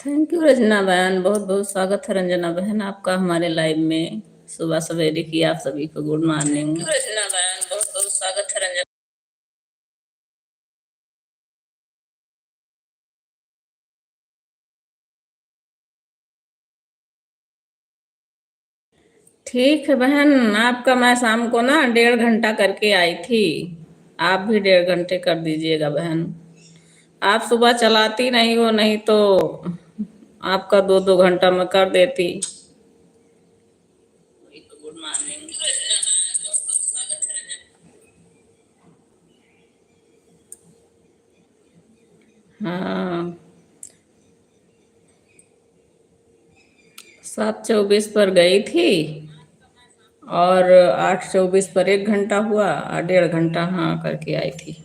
Thank you Ranjana बहन, बहुत बहुत स्वागत है रंजना बहन आपका हमारे लाइव में। सुबह सवेरे की आप सभी को गुड मॉर्निंग। रंजना बहन, बहुत बहुत स्वागत है रंजना। ठीक है बहन, आपका मैं शाम को ना 1.5 घंटा करके आई थी। आप भी 1.5 घंटे कर दीजिएगा बहन। आप सुबह चलाती नहीं हो, नहीं तो आपका 2-2 घंटा मैं कर देती। Good morning. हाँ, 7:24 पर गई थी और 8:24 पर 1 घंटा हुआ और 1.5 घंटा हाँ करके आई थी।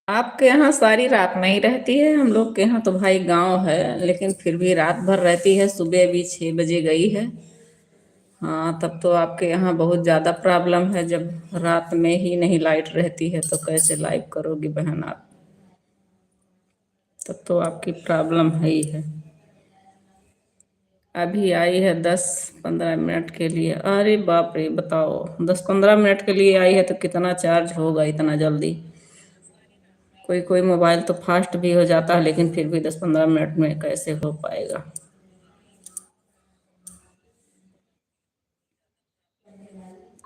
आपके यहाँ सारी रात नहीं रहती है? हम लोग के यहाँ तो भाई गांव है, लेकिन फिर भी रात भर रहती है। सुबह भी 6 बजे गई है। हाँ, तब तो आपके यहाँ बहुत ज़्यादा प्रॉब्लम है। जब रात में ही नहीं लाइट रहती है तो कैसे लाइव करोगी बहन आप? तब तो आपकी प्रॉब्लम है ही है। अभी आई है 10-15 मिनट के लिए। अरे बाप रे, बताओ 10-15 मिनट के लिए आई है तो कितना चार्ज होगा इतना जल्दी? कोई कोई मोबाइल तो फास्ट भी हो जाता है, लेकिन फिर भी 10-15 मिनट में कैसे हो पाएगा?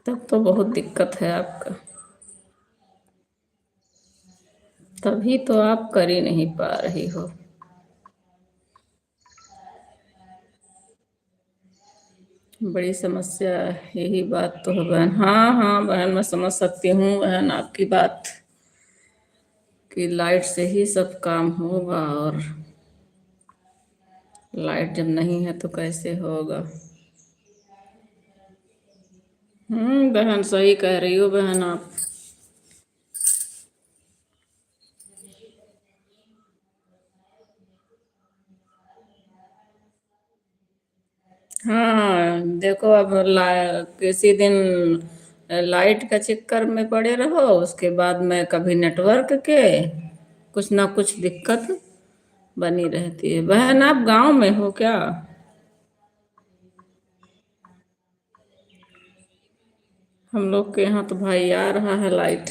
तब तो बहुत दिक्कत है आपका। तभी तो आप कर ही नहीं पा रही हो। बड़ी समस्या है, यही बात तो है बहन। हाँ हाँ बहन, मैं समझ सकती हूँ बहन आपकी बात कि लाइट से ही सब काम होगा, और लाइट जब नहीं है तो कैसे होगा? बहन सही कह रही हो बहन आप। हाँ देखो, अब किसी दिन लाइट का चक्कर में पड़े रहो, उसके बाद में कभी नेटवर्क के कुछ ना कुछ दिक्कत बनी रहती है। बहन आप गांव में हो क्या? हम लोग के यहाँ तो भाई आ रहा है लाइट।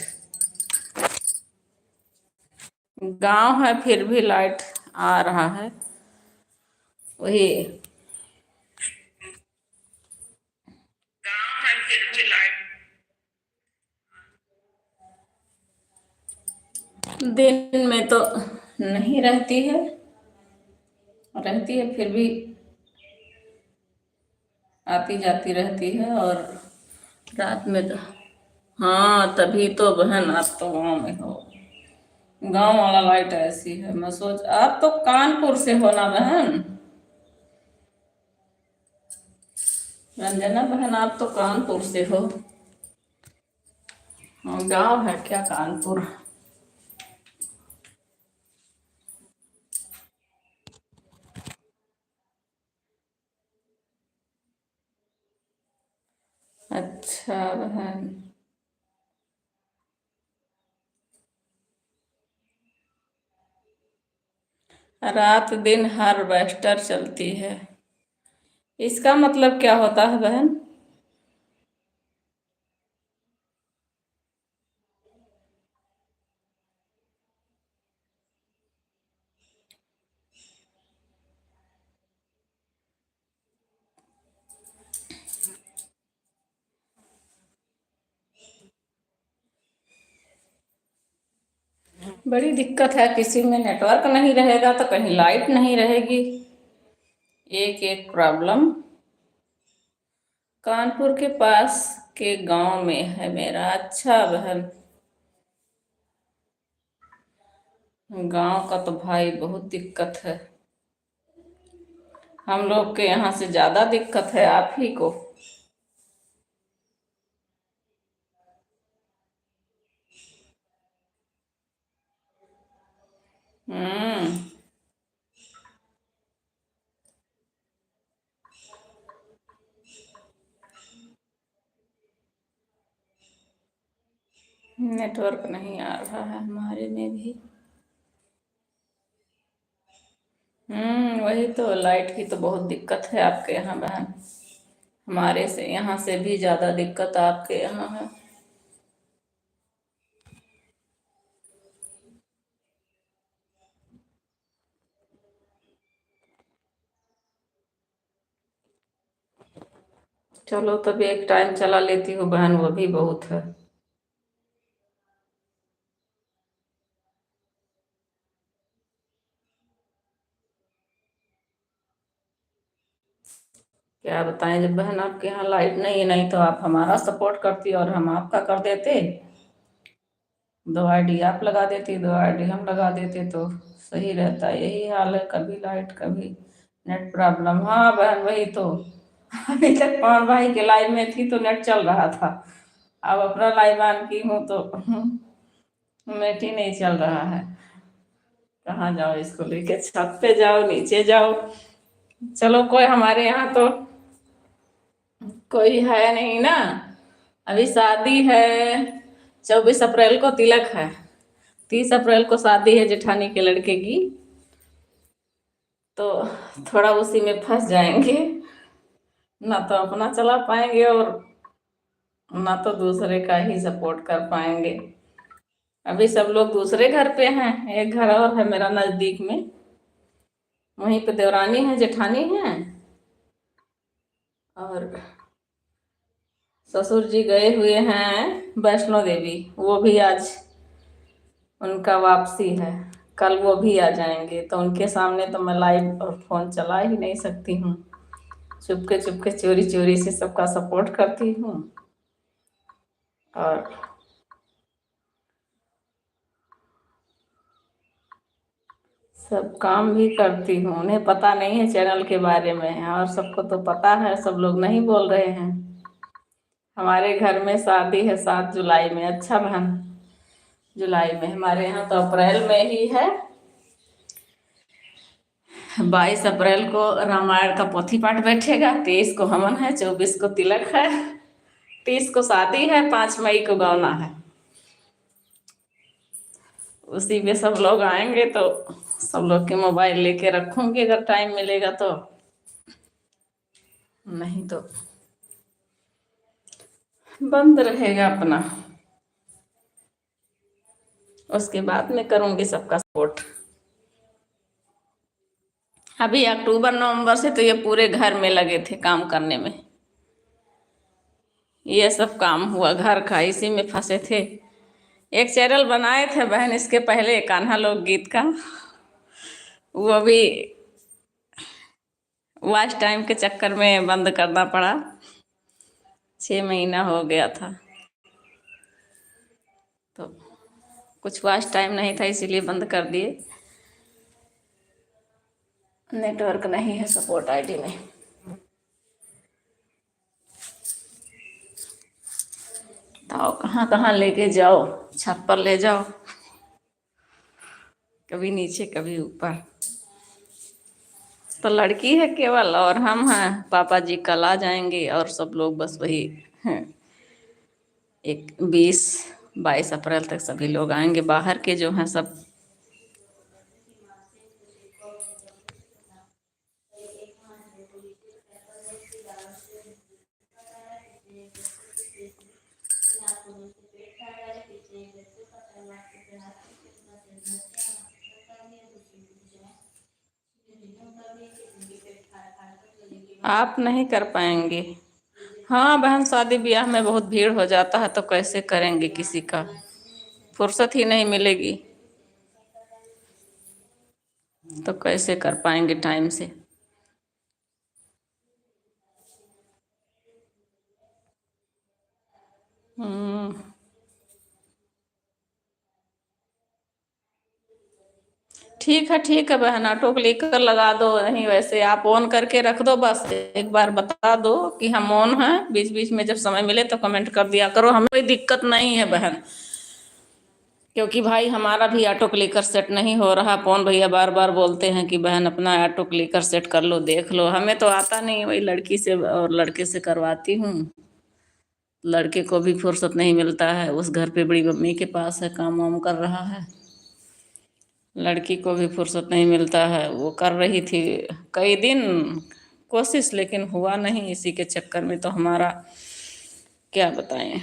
गांव है फिर भी लाइट आ रहा है। वही। गांव है फिर भी लाइट। दिन में तो नहीं रहती है, रहती है फिर भी आती जाती रहती है। और रात में तो हाँ, तभी तो बहन आप तो गाँव में हो। गांव वाला लाइट ऐसी है। मैं सोच, आप तो कानपुर से हो ना बहन? रंजना बहन आप तो कानपुर से हो। हाँ, गांव है क्या कानपुर? अच्छा बहन। रात दिन हार्वेस्टर चलती है। इसका मतलब क्या होता है बहन? बड़ी दिक्कत है, किसी में नेटवर्क नहीं रहेगा तो कहीं लाइट नहीं रहेगी। एक एक प्रॉब्लम। कानपुर के पास के गांव में है मेरा। अच्छा बहन, गांव का तो भाई बहुत दिक्कत है। हम लोग के यहाँ से ज्यादा दिक्कत है आप ही को। हम्म। नेटवर्क नहीं आ रहा है हमारे में भी। वही तो, लाइट की तो बहुत दिक्कत है आपके यहाँ बहन। हमारे से यहाँ से भी ज्यादा दिक्कत आपके यहाँ है। चलो तभी एक टाइम चला लेती हूँ बहन, वो भी बहुत है। क्या बताएं, जब बहन आपके यहाँ लाइट नहीं है, नहीं तो आप हमारा सपोर्ट करती और हम आपका कर देते। 2 आईडी आप लगा देती, 2 आईडी हम लगा देते तो सही रहता। यही हाल है, कभी लाइट कभी नेट प्रॉब्लम। हाँ बहन वही तो। अभी तक पवन भाई के लाइव में थी तो नेट चल रहा था। अब अपना लाइव ऑन की हूँ तो नेट ही नहीं चल रहा है। कहाँ जाओ इसको लेके, छत पे जाओ नीचे जाओ। चलो कोई हमारे यहाँ तो कोई है नहीं ना। अभी शादी है, 24 अप्रैल को तिलक है, 30 अप्रैल को शादी है जेठानी के लड़के की। तो थोड़ा उसी में फंस जाएंगे, ना तो अपना चला पाएंगे और ना तो दूसरे का ही सपोर्ट कर पाएंगे। अभी सब लोग दूसरे घर पे हैं, एक घर और है मेरा नजदीक में, वहीं पे देवरानी है जेठानी है। और ससुर जी गए हुए हैं वैष्णो देवी, वो भी आज उनका वापसी है। कल वो भी आ जाएंगे, तो उनके सामने तो मैं लाइव और फोन चला ही नहीं सकती हूँ। चुपके चुपके चोरी चोरी से सबका सपोर्ट करती हूँ और सब काम भी करती हूँ। उन्हें पता नहीं है चैनल के बारे में, और सबको तो पता है, सब लोग नहीं बोल रहे हैं। हमारे घर में शादी है 7 जुलाई में। अच्छा बहन, जुलाई में? हमारे यहाँ तो अप्रैल में ही है। 22 अप्रैल को रामायण का पोथी पाठ बैठेगा, 23 को हवन है, 24 को तिलक है, 30 को शादी है, 5 मई को गौना है। उसी में सब लोग आएंगे तो सब लोग के मोबाइल लेके रखूंगी अगर टाइम मिलेगा तो, नहीं तो बंद रहेगा अपना। उसके बाद में करूंगी सबका सपोर्ट। अभी अक्टूबर नवंबर से तो ये पूरे घर में लगे थे काम करने में। ये सब काम हुआ घर का, इसी में फंसे थे। एक चैनल बनाए थे बहन इसके पहले, कान्हा लोकगीत का, वो भी वॉच टाइम के चक्कर में बंद करना पड़ा। 6 महीना हो गया था, तो कुछ वॉच टाइम नहीं था इसीलिए बंद कर दिए। नेटवर्क नहीं है सपोर्ट आईडी में। तो कहाँ कहाँ लेके जाओ, छत पर ले जाओ, कभी नीचे कभी ऊपर। तो लड़की है केवल और हम हैं, पापा जी कल आ जाएंगे और सब लोग बस वही हैं। 22 अप्रैल तक सभी लोग आएंगे बाहर के जो हैं सब। आप नहीं कर पाएंगे। हाँ बहन, शादी ब्याह में बहुत भीड़ हो जाता है तो कैसे करेंगे, किसी का फुर्सत ही नहीं मिलेगी। तो कैसे कर पाएंगे टाइम से। हम्म। ठीक है बहन, ऑटो क्लिकर लगा दो। नहीं वैसे आप ऑन करके रख दो, बस एक बार बता दो कि हम ऑन हैं। बीच बीच में जब समय मिले तो कमेंट कर दिया करो, हमें कोई दिक्कत नहीं है बहन। क्योंकि भाई हमारा भी ऑटो क्लिकर सेट नहीं हो रहा। पवन भैया बार बार बोलते हैं कि बहन अपना ऑटो क्लिकर सेट कर लो, देख लो। हमें तो आता नहीं, वही लड़की से और लड़के से करवाती हूँ। लड़के को भी फुर्सत नहीं मिलता है, उस घर पे बड़ी मम्मी के पास है, काम वाम कर रहा है। लड़की को भी फुर्सत नहीं मिलता है, वो कर रही थी कई दिन कोशिश, लेकिन हुआ नहीं। इसी के चक्कर में तो हमारा क्या बताएं।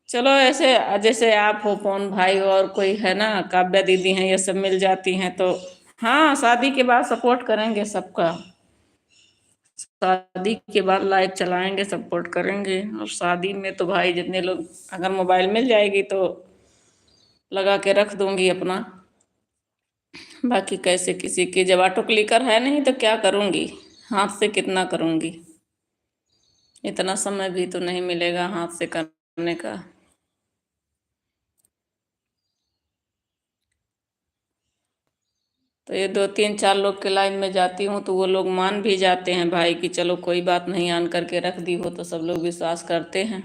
चलो ऐसे जैसे आप हो, पवन भाई और कोई है ना, काव्या दीदी हैं, ये सब मिल जाती हैं तो हाँ, शादी के बाद सपोर्ट करेंगे सबका। शादी के बाद लाइफ चलाएंगे, सपोर्ट करेंगे। और शादी में तो भाई जितने लोग, अगर मोबाइल मिल जाएगी तो लगा के रख दूंगी अपना। बाकी कैसे किसी की, जब ऑटो क्लिकर है नहीं तो क्या करूंगी, हाथ से कितना करूंगी। इतना समय भी तो नहीं मिलेगा हाथ से करने का। तो ये 2 3 4 लोग के लाइन में जाती हूँ तो वो लोग मान भी जाते हैं भाई कि चलो कोई बात नहीं, आन करके रख दी हो, तो सब लोग विश्वास करते हैं।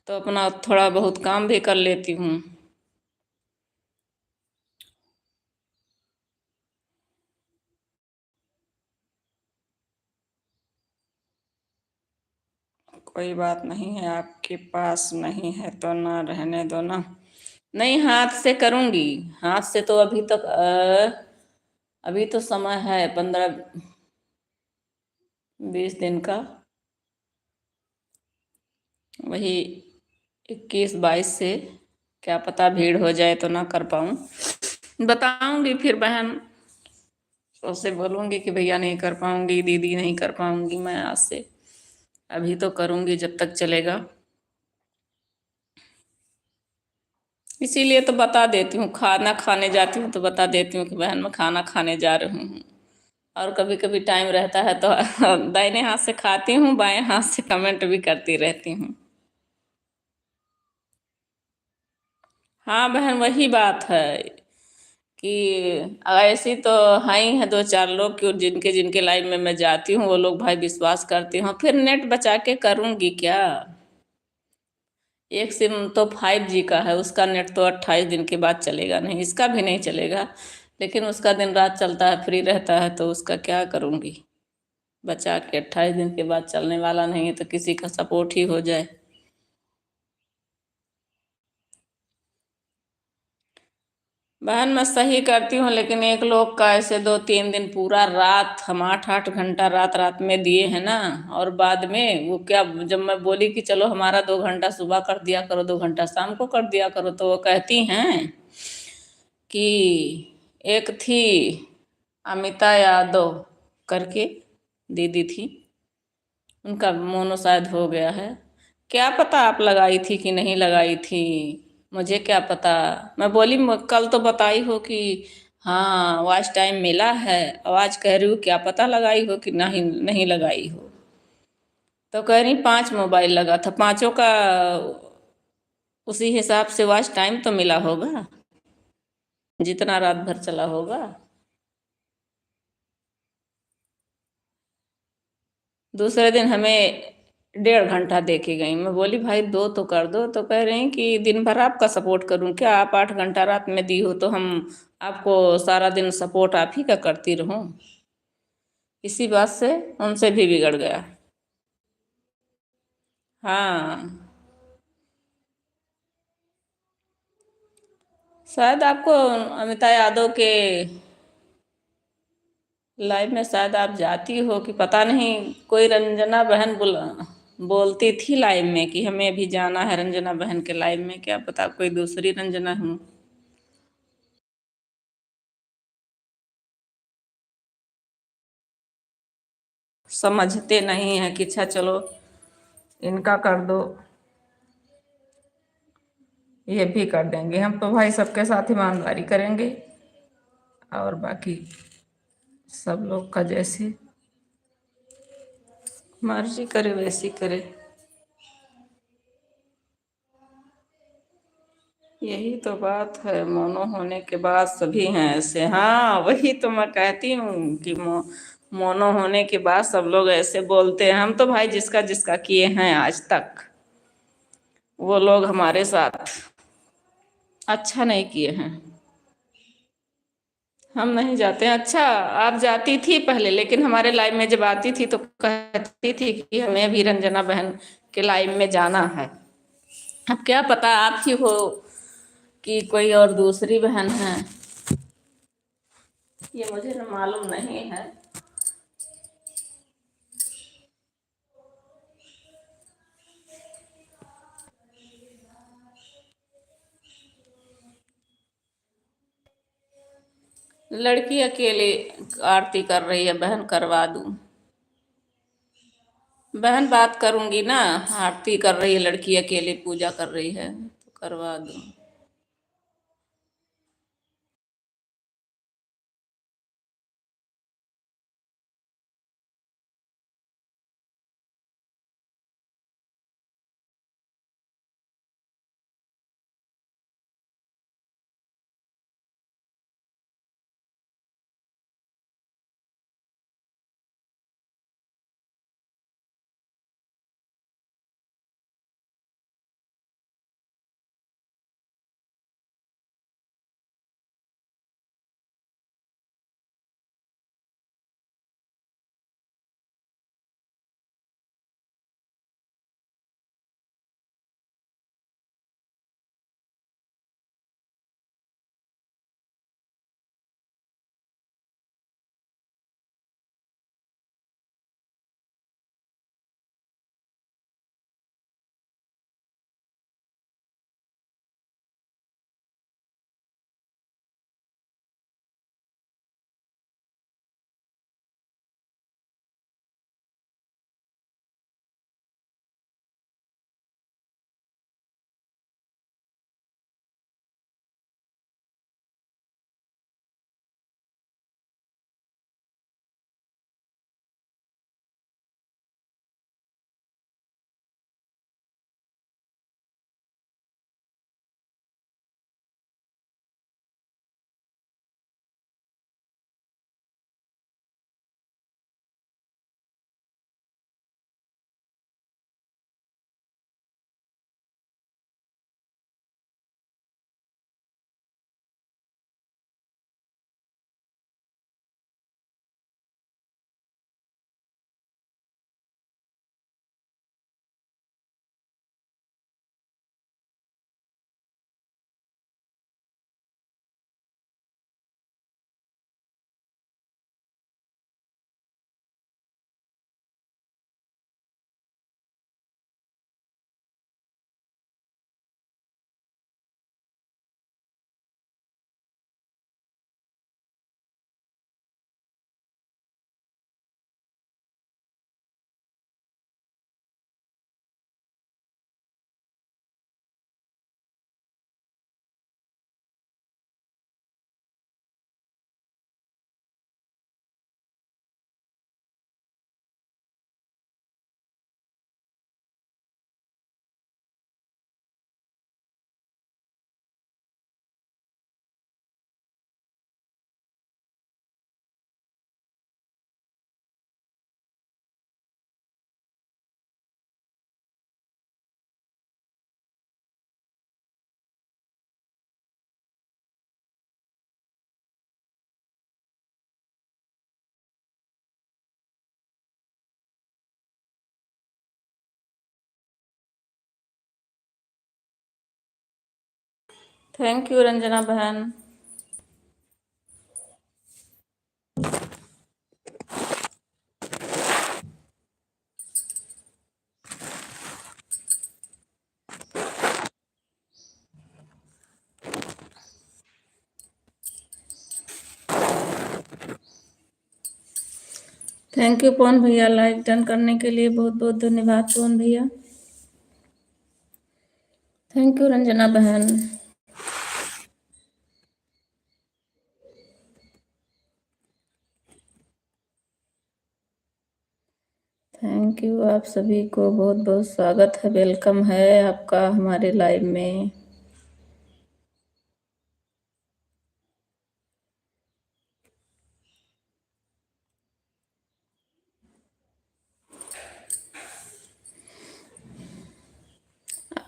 तो अपना थोड़ा बहुत काम भी कर लेती हूँ। कोई बात नहीं है, आपके पास नहीं है तो ना रहने दो ना। नहीं, हाथ से करूंगी। हाथ से तो अभी तक अभी तो समय है 15 20 दिन का। वही 21 22 से, क्या पता भीड़ हो जाए तो ना कर पाऊं। बताऊंगी फिर बहन, उससे बोलूंगी कि भैया नहीं कर पाऊंगी, दीदी नहीं कर पाऊंगी मैं आज से। अभी तो करूंगी जब तक चलेगा। इसीलिए तो बता देती हूँ, खाना खाने जाती हूँ तो बता देती हूँ कि बहन मैं खाना खाने जा रही हूँ। और कभी कभी टाइम रहता है तो दाहिने हाथ से खाती हूँ, बाएं हाथ से कमेंट भी करती रहती हूँ। हाँ बहन, वही बात है कि ऐसी तो है ही है 2 4 लोग कि जिनके जिनके लाइफ में मैं जाती हूँ वो लोग भाई विश्वास करते हैं। फिर नेट बचा के करूँगी क्या। एक सिम तो 5G का है, उसका नेट तो 28 दिन के बाद चलेगा नहीं, इसका भी नहीं चलेगा। लेकिन उसका दिन रात चलता है, फ्री रहता है, तो उसका क्या करूँगी। बचा के 28 दिन के बाद चलने वाला नहीं है तो किसी का सपोर्ट ही हो जाए। बहन मैं सही करती हूँ, लेकिन एक लोग का ऐसे 2 3 दिन पूरा रात, हम 8 8 घंटा रात रात में दिए हैं ना। और बाद में वो क्या, जब मैं बोली कि चलो हमारा 2 घंटा सुबह कर दिया करो, 2 घंटा शाम को कर दिया करो, तो वो कहती हैं कि एक थी अमिता यादव करके दीदी थी, उनका मोनो शायद हो गया है। क्या पता आप लगाई थी कि नहीं लगाई थी, मुझे क्या पता। मैं बोली कल तो बताई हो कि हाँ वॉच टाइम मिला है, आवाज कह रही हूँ क्या पता लगाई हो कि नहीं नहीं लगाई हो। तो कह रही 5 मोबाइल लगा था, पांचों का उसी हिसाब से वॉच टाइम तो मिला होगा, जितना रात भर चला होगा। दूसरे दिन हमें 1.5 घंटा दे के गई। मैं बोली भाई 2 तो कर दो, तो कह रही कि दिन भर आपका सपोर्ट करूं क्या, आप 8 घंटा रात में दी हो तो हम आपको सारा दिन सपोर्ट आप ही का करती रहूं। इसी बात से उनसे भी बिगड़ गया। हाँ, शायद आपको अमिता यादव के लाइव में शायद आप जाती हो कि पता नहीं। कोई रंजना बहन बोलती थी लाइव में कि हमें भी जाना है रंजना बहन के लाइव में, क्या पता कोई दूसरी रंजना हूँ। समझते नहीं है कि अच्छा चलो इनका कर दो, ये भी कर देंगे। हम तो भाई सबके साथ ईमानदारी करेंगे। और बाकी सब लोग का जैसे मर्जी करे वैसी करे। यही तो बात है, मोनो होने के बाद सभी हैं ऐसे। हाँ वही तो मैं कहती हूँ कि मोनो होने के बाद सब लोग ऐसे बोलते हैं। हम तो भाई जिसका जिसका किए हैं आज तक, वो लोग हमारे साथ अच्छा नहीं किए हैं। हम नहीं जाते हैं। अच्छा, आप जाती थी पहले, लेकिन हमारे लाइव में जब आती थी तो कहती थी कि हमें भी रंजना बहन के लाइव में जाना है। अब क्या पता आप ही हो कि कोई और दूसरी बहन है, ये मुझे न मालूम नहीं है। लड़की अकेले आरती कर रही है, बहन करवा दूं? बहन बात करूंगी ना। आरती कर रही है लड़की, अकेले पूजा कर रही है तो करवा दूं। थैंक यू रंजना बहन। थैंक यू पवन भैया, लाइक डन करने के लिए बहुत बहुत धन्यवाद पवन भैया। थैंक यू रंजना बहन। Thank you. आप सभी को बहुत बहुत स्वागत है, वेलकम है आपका हमारे लाइव में।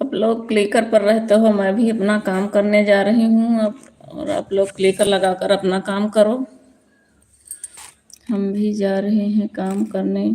आप लोग क्लिकर पर रहते हो, मैं भी अपना काम करने जा रही हूँ अब, और आप लोग क्लिकर लगाकर अपना काम करो। हम भी जा रहे हैं काम करने।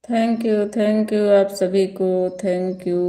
थैंक यू आप सभी को। Thank you.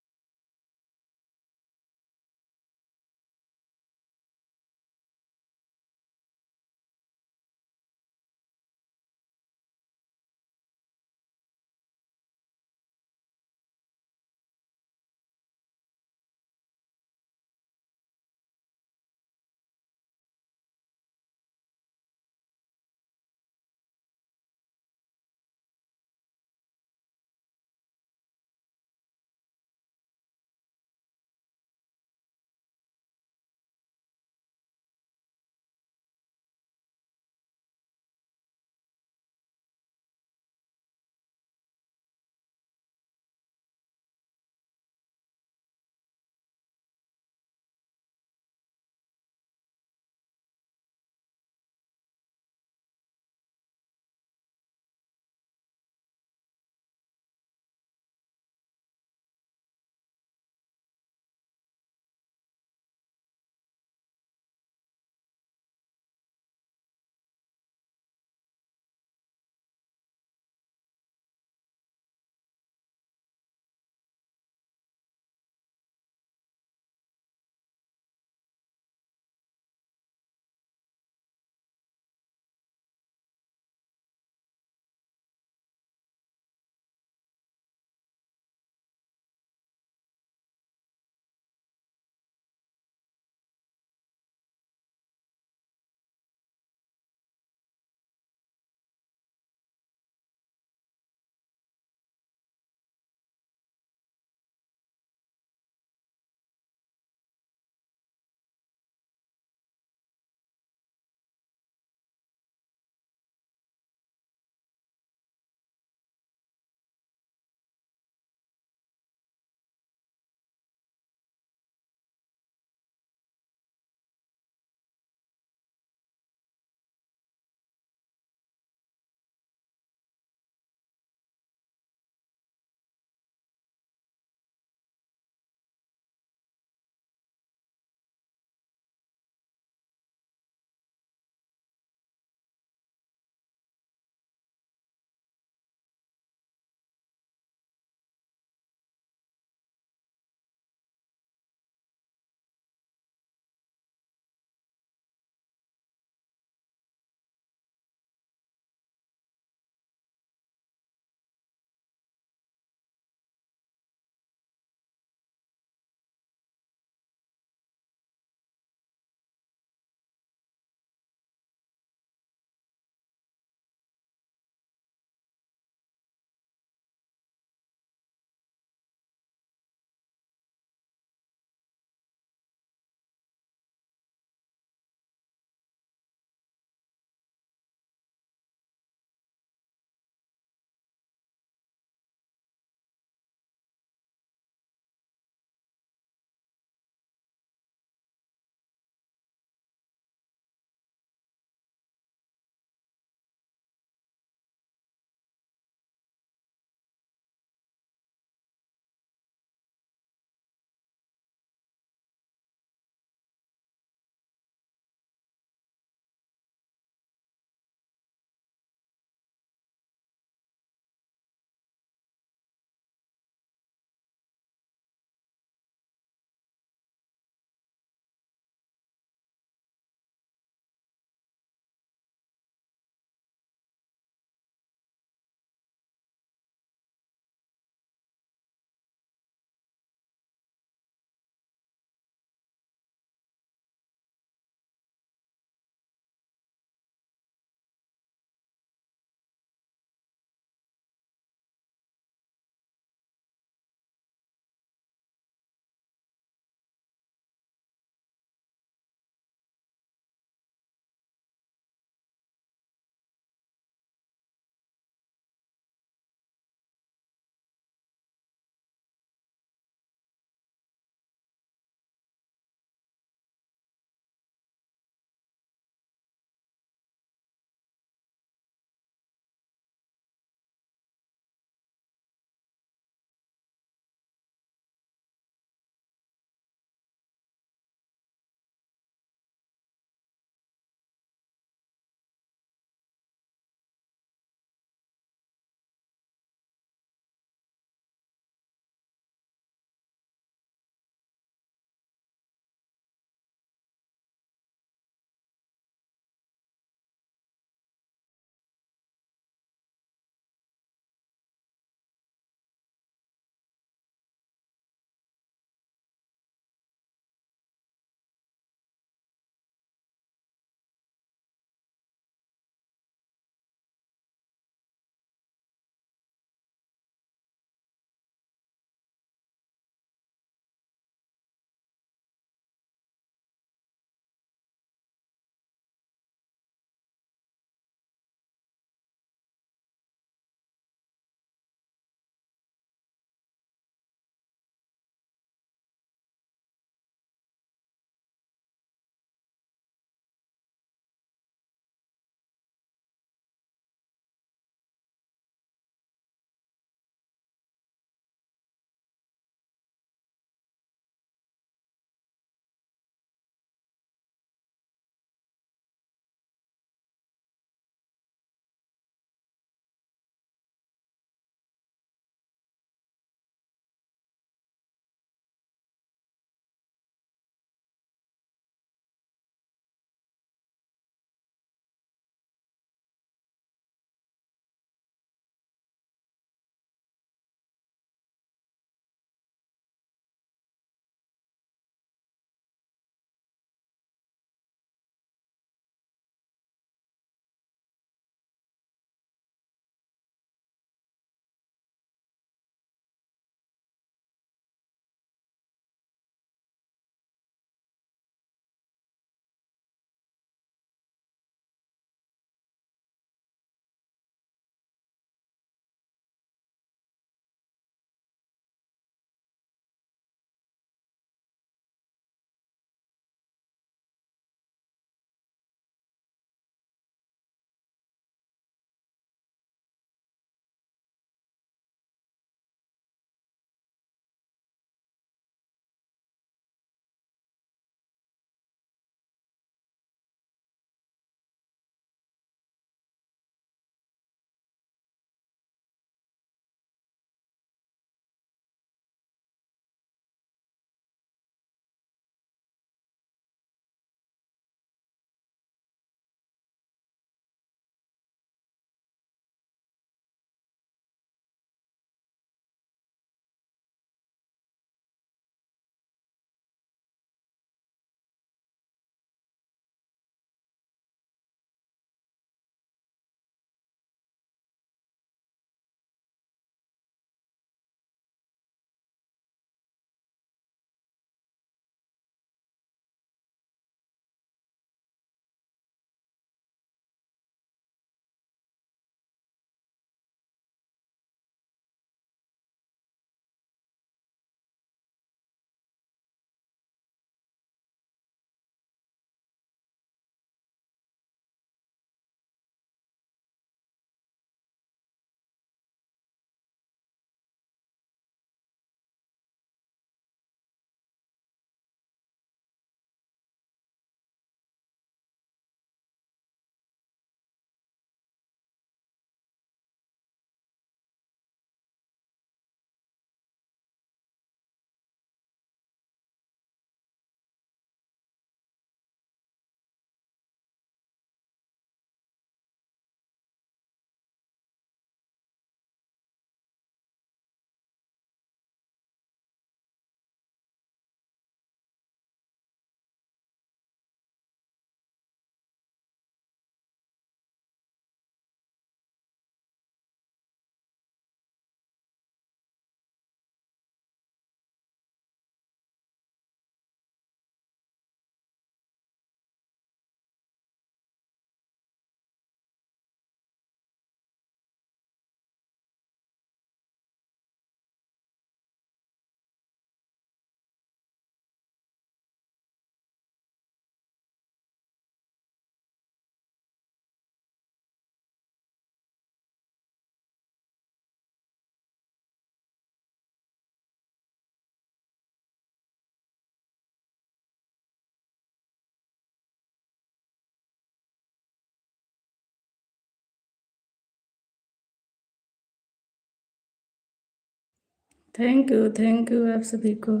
थैंक यू आप सभी को।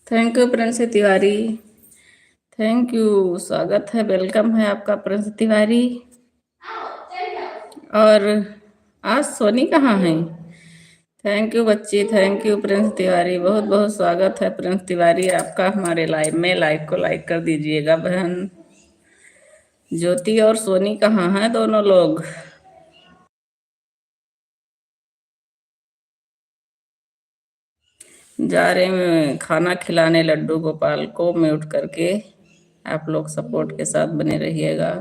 Thank you Prince Tiwari. Thank you. स्वागत है, वेलकम है आपका प्रिंस तिवारी। और आज सोनी कहाँ है? थैंक यू बच्ची, थैंक यू प्रिंस तिवारी, बहुत बहुत स्वागत है प्रिंस तिवारी आपका हमारे लाइव में। लाइव को लाइक कर दीजिएगा बहन। ज्योति और सोनी कहाँ हैं दोनों लोग? जा रहे हैं खाना खिलाने लड्डू गोपाल को, म्यूट करके। आप लोग सपोर्ट के साथ बने रहिएगा।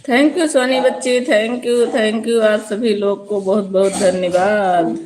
थैंक यू सोनी बच्ची, थैंक यू आप सभी लोग को बहुत बहुत धन्यवाद।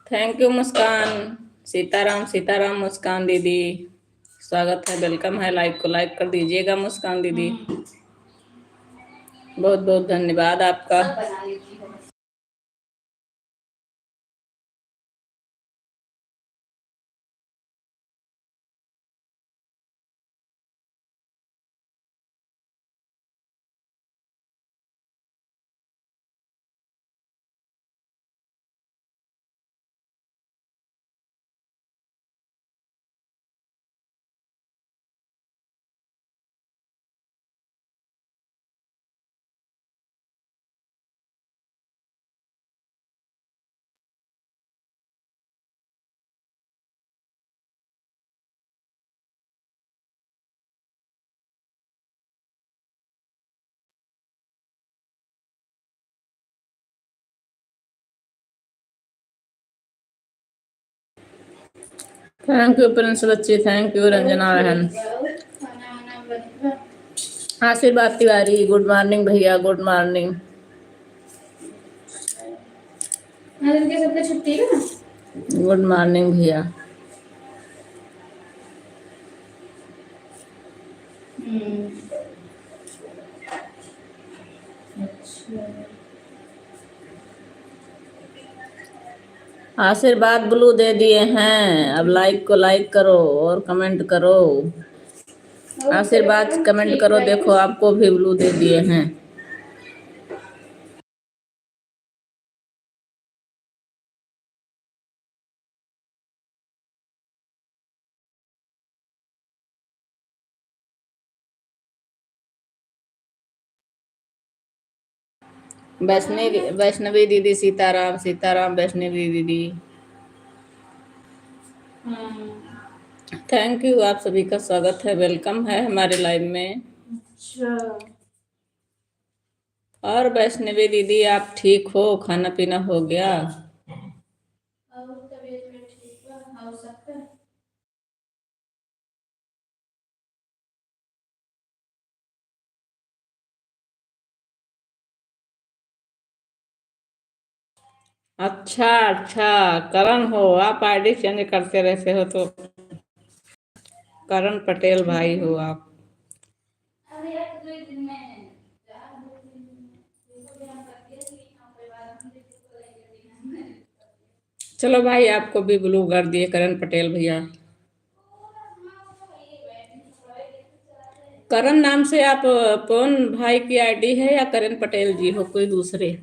थैंक यू मुस्कान, सीताराम सीताराम मुस्कान दीदी, स्वागत है, वेलकम है। लाइक को लाइक कर दीजिएगा मुस्कान दीदी, बहुत बहुत धन्यवाद आपका। थैंक यू प्रिंस बच्ची, थैंक यू रंजना बहन। आशीर्वाद तिवारी, गुड मॉर्निंग भैया, गुड मॉर्निंग। छुट्टी है ना? गुड मॉर्निंग भैया। आशीर्वाद ब्लू दे दिए हैं, अब लाइक को लाइक करो और कमेंट करो। आशीर्वाद कमेंट करो, देखो आपको भी ब्लू दे दिए हैं। वैष्णवी वैष्णवी दीदी, सीताराम सीताराम वैष्णवी दीदी। थैंक यू, आप सभी का स्वागत है, वेलकम है हमारे लाइव में। और वैष्णवी दीदी आप ठीक हो, खाना पीना हो गया? अच्छा अच्छा, करण हो आप? आईडी चेंज करते रहते हो तो करण पटेल भाई हो आप? चलो भाई, आपको भी ब्लू कर दिए करण पटेल भैया। करण नाम से आप पवन भाई की आईडी है या करण पटेल जी हो कोई दूसरे?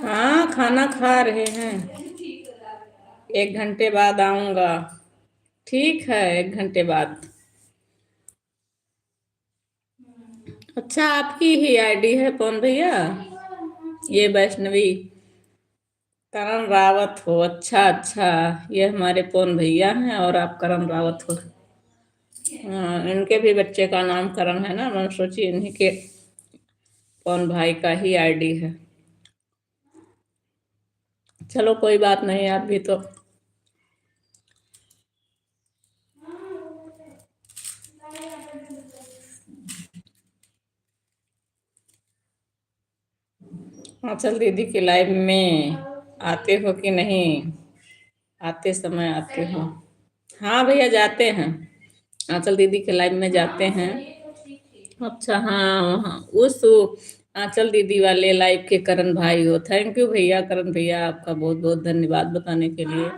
हाँ, खाना खा रहे हैं। 1 घंटे बाद आऊंगा। ठीक है, 1 घंटे बाद। अच्छा, आपकी ही आईडी है पवन भैया? ये वैष्णवी करण रावत हो? अच्छा अच्छा, ये हमारे पवन भैया हैं और आप करण रावत हो। हाँ, इनके भी बच्चे का नाम करण है ना, मैं सोची इन्हीं के पवन भाई का ही आईडी है। चलो कोई बात नहीं, आप भी तो आंचल दीदी की लाइव में आते हो कि नहीं? आते समय आते हो? हाँ भैया, जाते हैं, आंचल दीदी के लाइव में जाते हैं। अच्छा, हाँ हाँ, उस आंचल दीदी वाले लाइव के करण भाई हो? थैंक यू भैया, करण भैया आपका बहुत बहुत धन्यवाद बताने के लिए।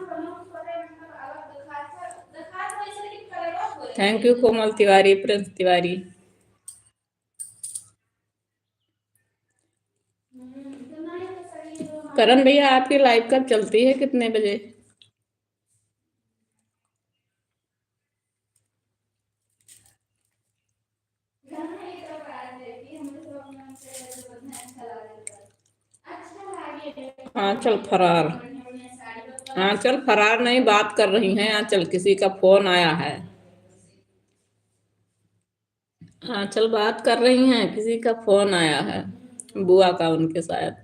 Thank you Komal Tiwari, Prince Tiwari. Karan भैया आपकी लाइव कब चलती है, कितने बजे? आंचल फरार? आंचल फरार नहीं, बात कर रही हैं आंचल, किसी का फोन आया है। आंचल बात कर रही हैं, किसी का फोन आया है, बुआ का उनके, शायद,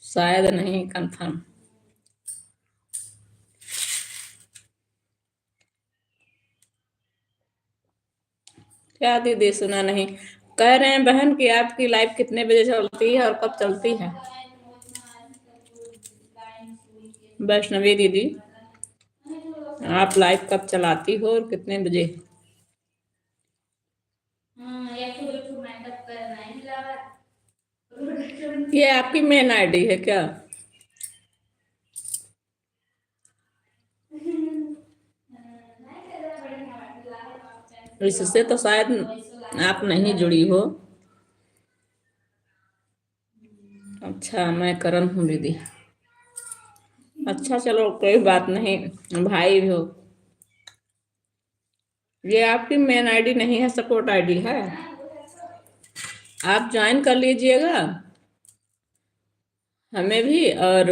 शायद नहीं कंफर्म। क्या दीदी, सुना नहीं? कह रहे हैं बहन कि आपकी लाइव कितने बजे चलती है और कब चलती है? वैष्णवी दीदी, आप लाइव कब चलाती हो और कितने बजे? ये आपकी मेन आईडी है क्या? इससे तो शायद आप नहीं जुड़ी हो। अच्छा, मैं करण हूँ दीदी। अच्छा चलो कोई बात नहीं, भाई हो। ये आपकी मेन आईडी नहीं है, सपोर्ट आईडी है। आप ज्वाइन कर लीजिएगा हमें भी, और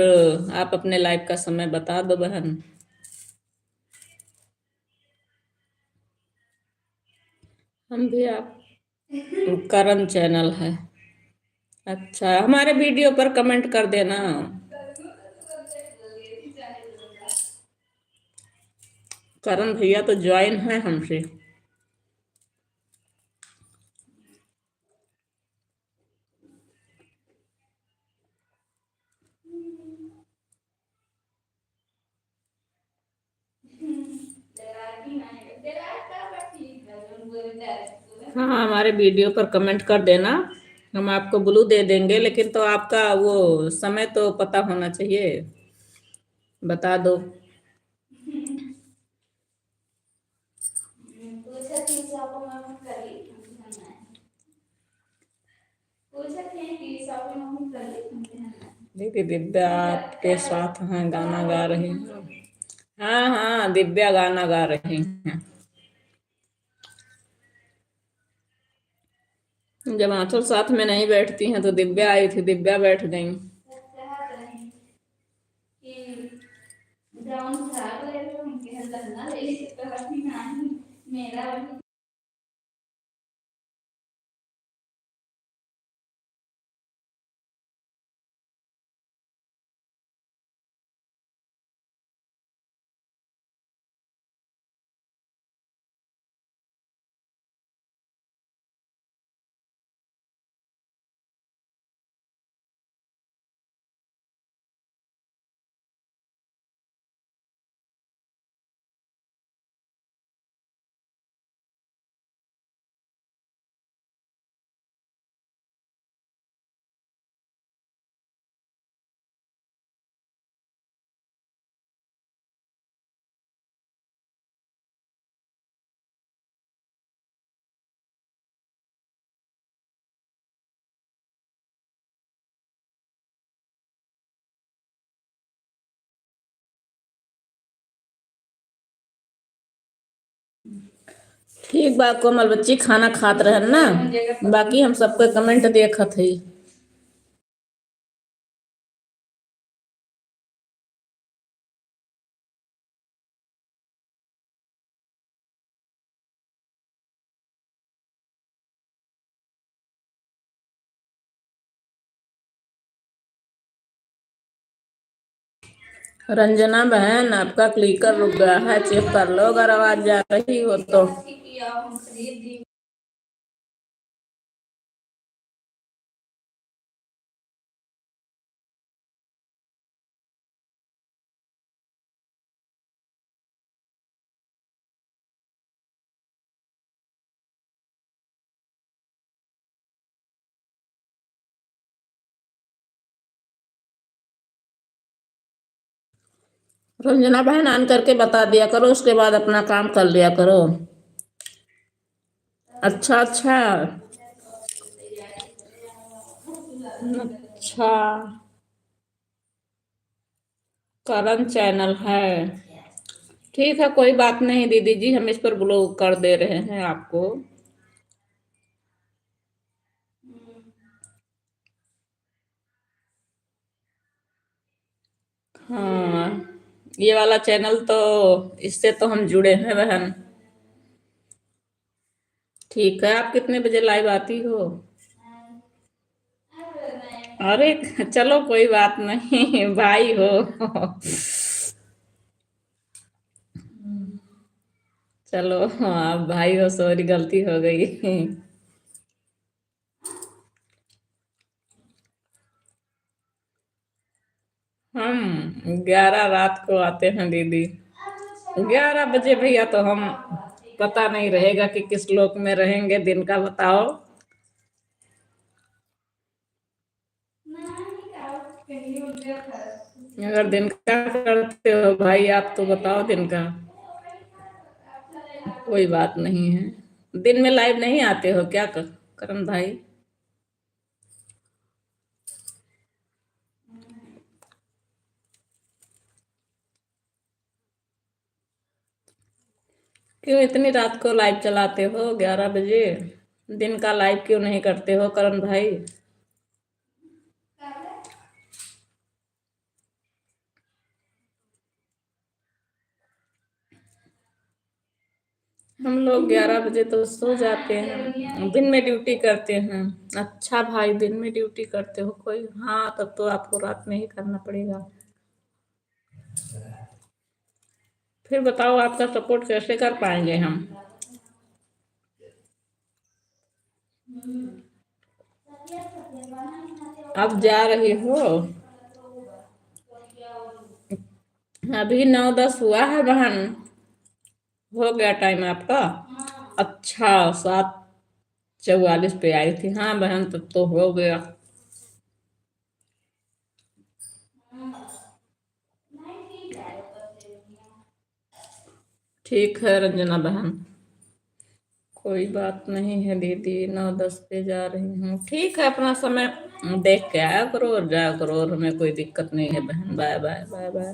आप अपने लाइव का समय बता दो बहन। हम भी आप, करण चैनल है। अच्छा, हमारे वीडियो पर कमेंट कर देना। करण भैया तो ज्वाइन है हमसे। हाँ हाँ, हमारे वीडियो पर कमेंट कर देना, हम आपको ब्लू दे देंगे, लेकिन तो आपका वो समय तो पता होना चाहिए, बता दो। दीदी दिव्या आपके साथ हैं, गाना गा रही हैं। हाँ हाँ, दिव्या गाना गा रही हैं। जब आंचल साथ में नहीं बैठती हैं तो दिव्या आई थी, दिव्या बैठ गई। ठीक बा कोमल बच्ची, खाना खात रहन ना, बाकी हम सबके कमेंट देखत हई। रंजना बहन, आपका क्लिकर रुक गया है, चेक कर लो अगर आवाज जा रही हो तो। रंजना बहन ऑन करके बता दिया करो, उसके बाद अपना काम कर लिया करो। अच्छा अच्छा। अच्छा, करण चैनल है। ठीक है, कोई बात नहीं दीदी जी, हम इस पर ब्लॉक कर दे रहे हैं आपको। हाँ, ये वाला चैनल तो, इससे तो हम जुड़े हैं बहन। ठीक है, आप कितने बजे लाइव आती हो? अरे चलो कोई बात नहीं, भाई हो। चलो हाँ, भाई हो, सॉरी गलती हो गई। हम 11 रात को आते हैं दीदी। 11 बजे भैया, तो हम पता नहीं रहेगा कि किस लोक में रहेंगे, दिन का बताओ। अगर दिन का करते हो भाई आप तो बताओ दिन का। कोई बात नहीं है। दिन में लाइव नहीं आते हो क्या करण भाई? क्यों इतनी रात को लाइव चलाते हो 11 बजे? दिन का लाइव क्यों नहीं करते हो करण भाई? हम लोग 11 बजे तो सो जाते हैं, दिन में ड्यूटी करते हैं। अच्छा भाई, दिन में ड्यूटी करते हो कोई? हाँ, तब तो आपको रात में ही करना पड़ेगा। फिर बताओ आपका सपोर्ट कैसे कर पाएंगे हम? अब जा रही हो? अभी 9-10 हुआ है बहन। हो गया टाइम आपका? अच्छा, 7। 44 पे आई थी। हाँ बहन, तब तो हो गया। ठीक है रंजना बहन, कोई बात नहीं है दीदी, 9-10 पे जा रही हूँ। ठीक है, अपना समय देख के आया करो और जाया करो, और हमें कोई दिक्कत नहीं है बहन। Bye bye bye bye.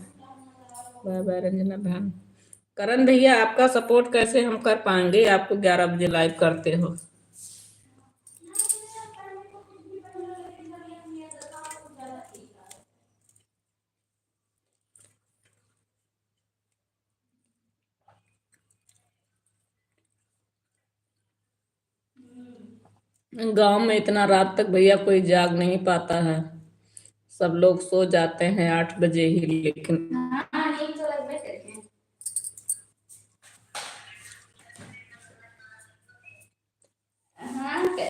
Bye bye Ranjana बहन। करण भैया, आपका सपोर्ट कैसे हम कर पाएंगे? आपको 11 बजे लाइव करते हो। गांव में इतना रात तक भैया कोई जाग नहीं पाता है, सब लोग सो जाते हैं 8 बजे ही, लेकिन हाँ,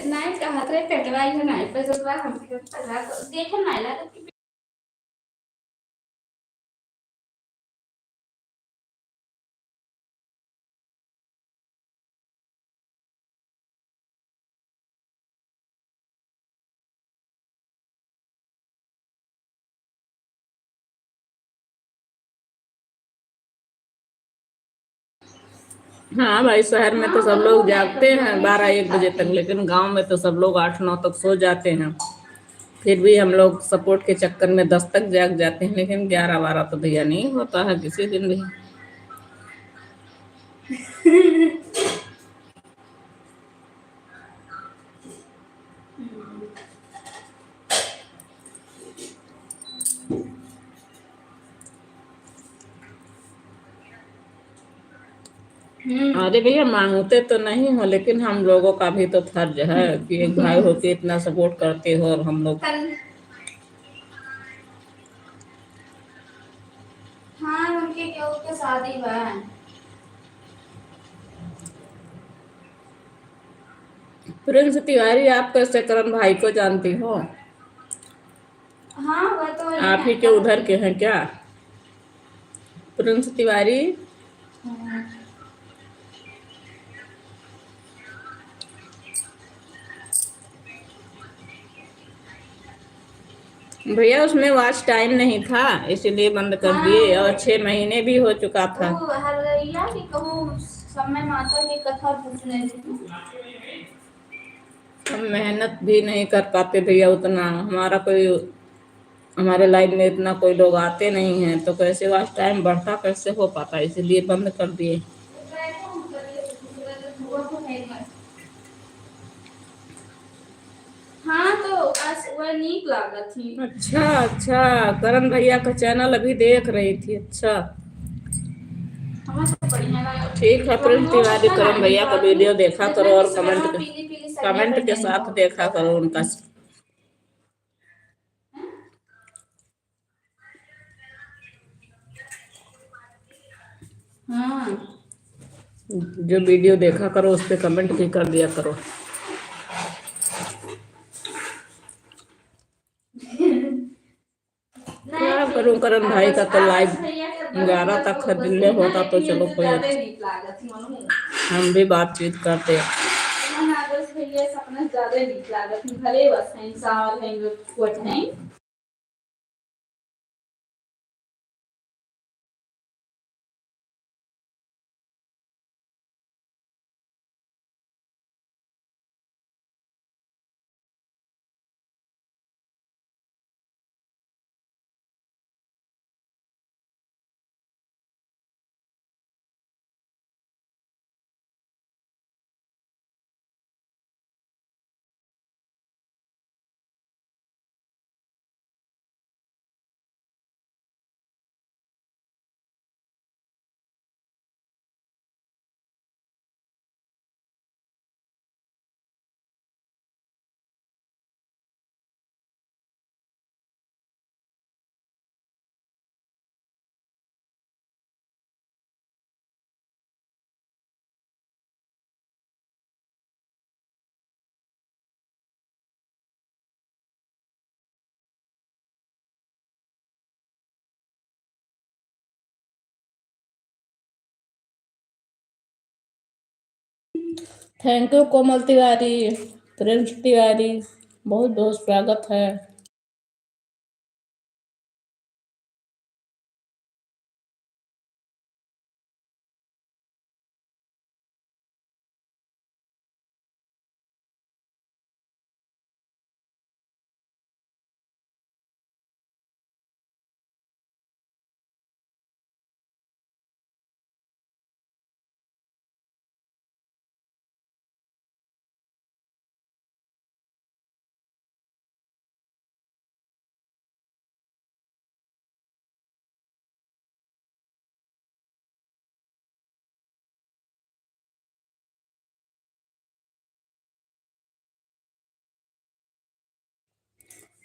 नहीं कहा थे पेटवाई है, नहीं पे जो हम देखे नहीं लगा। हाँ भाई, शहर में तो सब लोग जागते हैं 12-1 बजे तक, लेकिन गांव में तो सब लोग 8-9 तक सो जाते हैं। फिर भी हम लोग सपोर्ट के चक्कर में 10 तक जाग जाते हैं, लेकिन 11-12 तो भैया नहीं होता है किसी दिन भी। अरे भैया, मांगते तो नहीं हो, लेकिन हम लोगों का भी तो फर्ज है कि एक भाई होके इतना सपोर्ट करते हो, और हम लोग। हाँ, उनके केहू के शादी बा। प्रिंस तिवारी, आप कैसे करण भाई को जानती हो? हाँ, वह तो आप ही के उधर के हैं क्या, प्रिंस तिवारी? भैया, उसमें वॉच टाइम नहीं था, इसीलिए बंद कर दिए, और 6 महीने भी हो चुका था। समय माता की कथा पूछने हम मेहनत भी नहीं कर पाते भैया उतना, हमारे लाइन में इतना कोई लोग आते नहीं हैं, तो कैसे वॉच टाइम बढ़ता, कैसे हो पाता, इसीलिए बंद कर दिए। हाँ, तो वह नीक लागत थी। अच्छा अच्छा, करण भैया का चैनल अभी देख रही थी, अच्छा। ठीक है प्रिंस तिवारी, करण भैया का वीडियो देखा करो, और कमेंट के साथ देखा करो उनका। हाँ, जो वीडियो देखा करो उस पे कमेंट भी कर दिया करो। क्या करूं, करण भाई का तो लाइव 11 तक दिल्ली होता तो चलो कोई अच्छा, हम भी बातचीत करते। Thank you Komal Tiwari, Prince Tiwari, बहुत बहुत स्वागत है।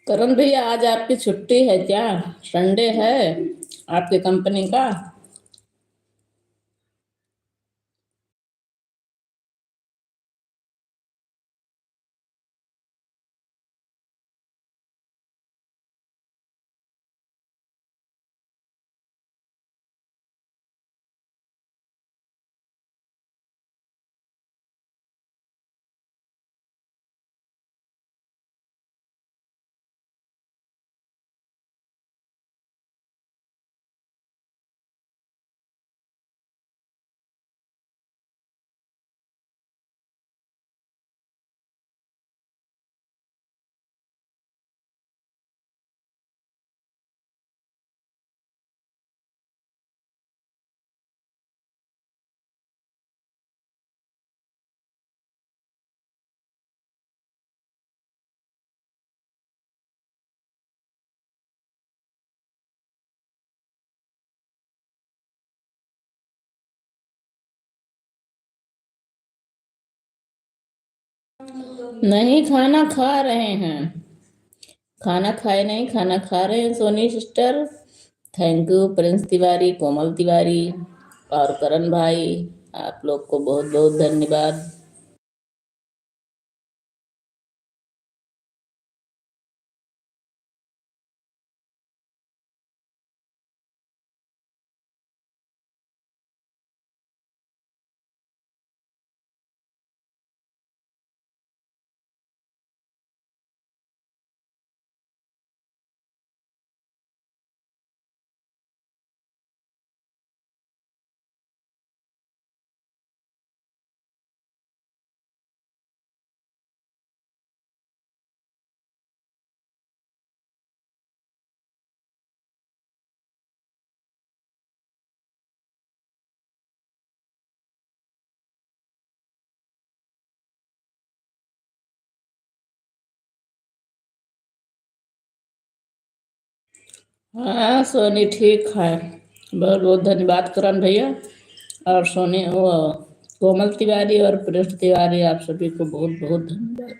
करण भैया आज आपकी छुट्टी है क्या? संडे है आपकी कंपनी का? नहीं, खाना खा रहे हैं। खाना खाए नहीं, खाना खा रहे हैं Soni sister. Thank you Prince Tiwari, Komal Tiwari और करण भाई, आप लोग को बहुत बहुत धन्यवाद। हाँ सोनी ठीक है। बहुत बहुत धन्यवाद करण भैया और सोनी वो कोमल तिवारी और प्रिंस तिवारी, आप सभी को बहुत बहुत धन्यवाद।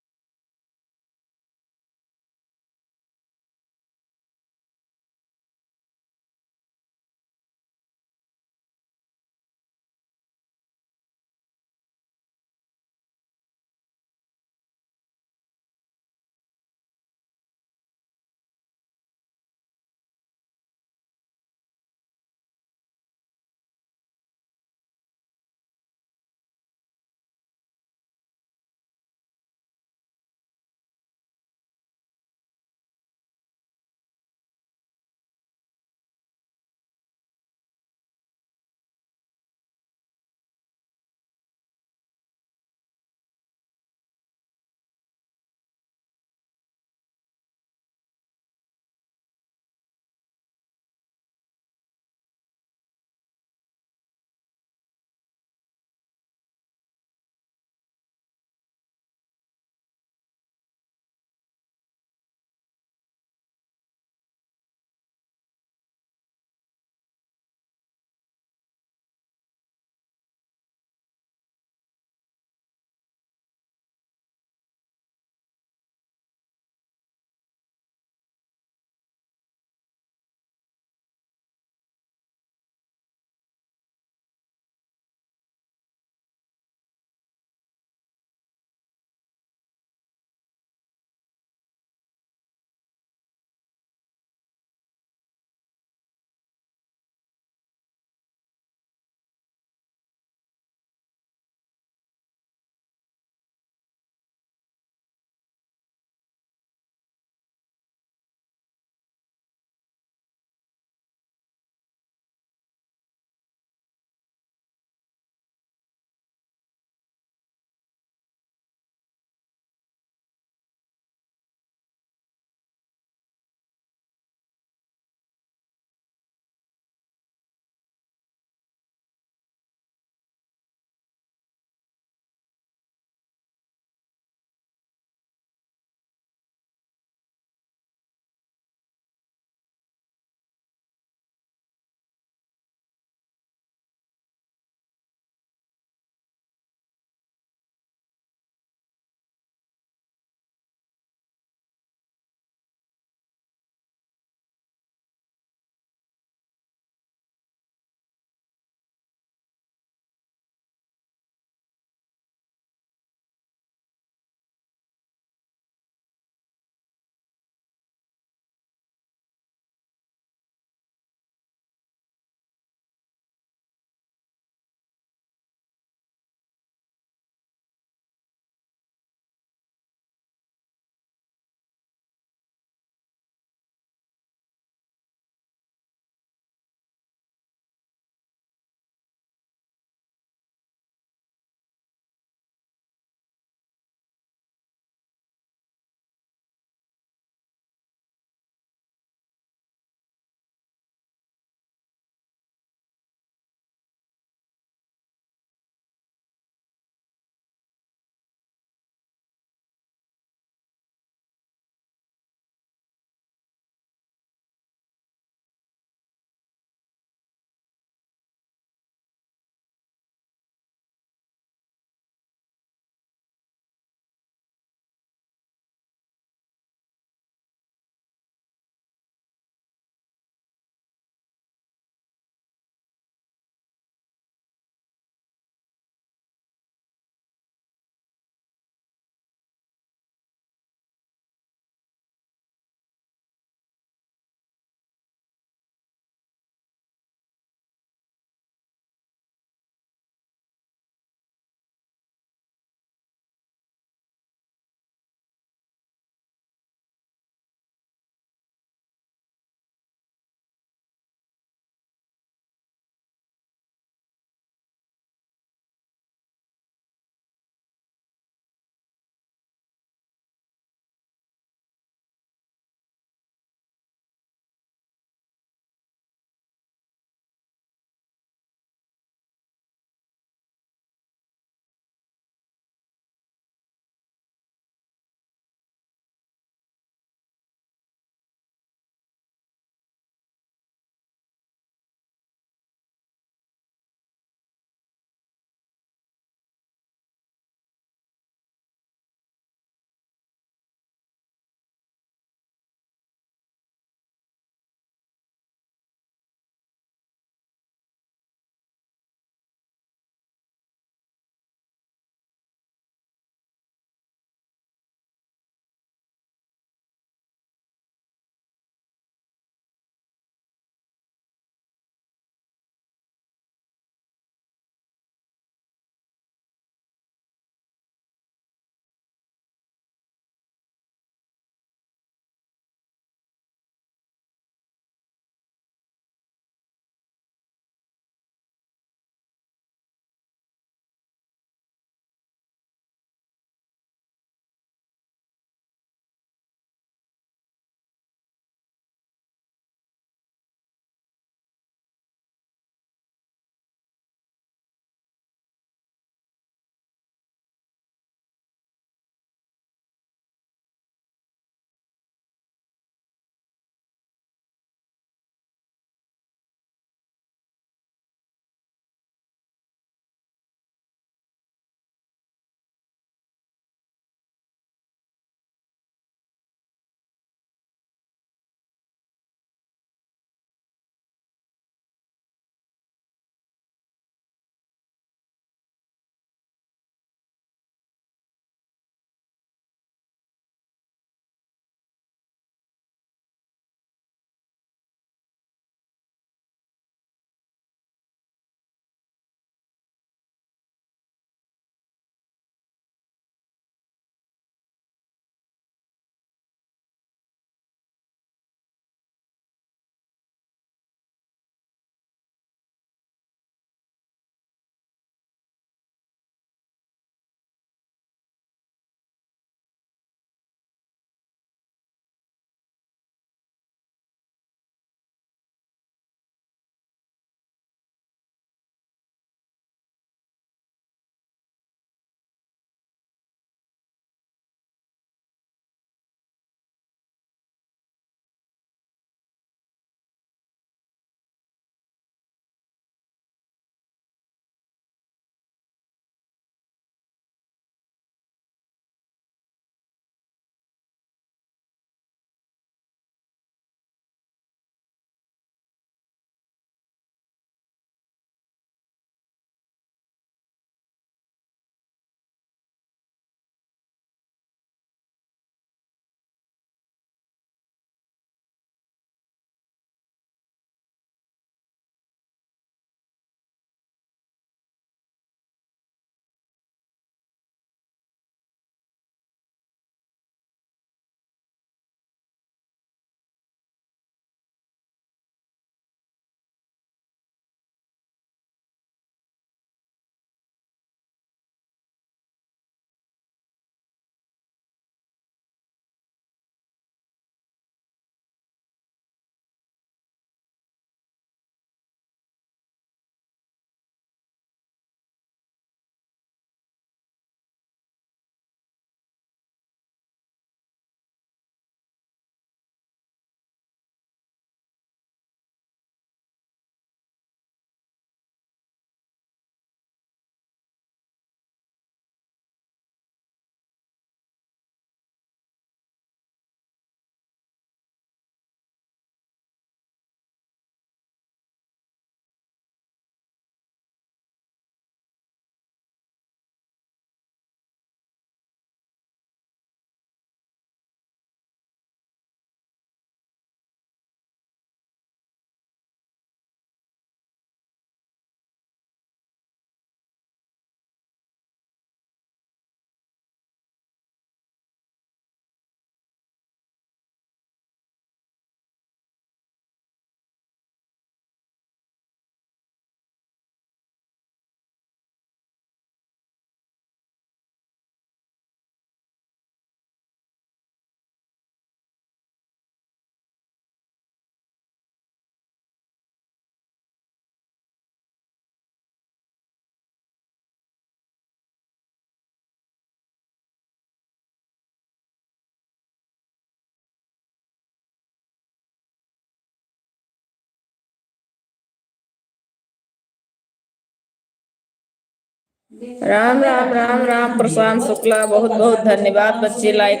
राम राम राम राम। प्रशांत शुक्ला, बहुत बहुत धन्यवाद बच्चे। लाइक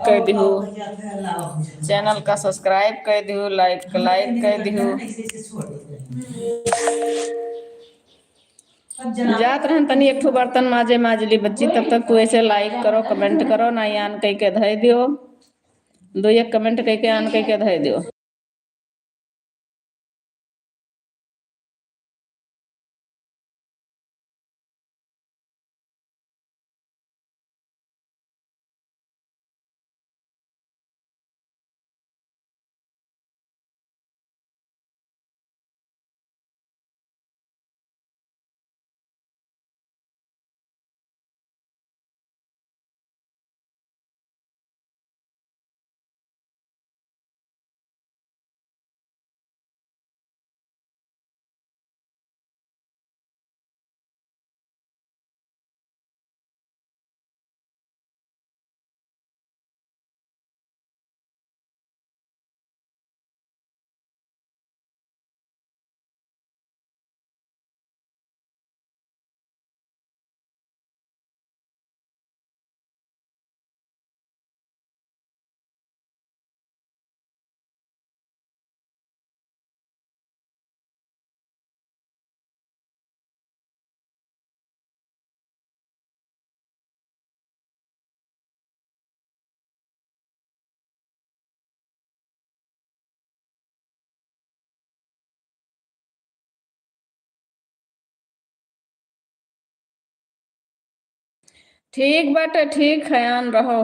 कर दिहो, चैनल का सब्सक्राइब कर दिहो, लाइक कर दिहो। जात रहन तनी एक ठो बर्तन माजे माजली बच्ची, तब तक तू ऐसे लाइक करो, कमेंट करो ना, आन कह के धय दियो, दो एक कमेंट कह के आन कह के धय दियो। ठीक बाटे, ठीक है, आन रहो।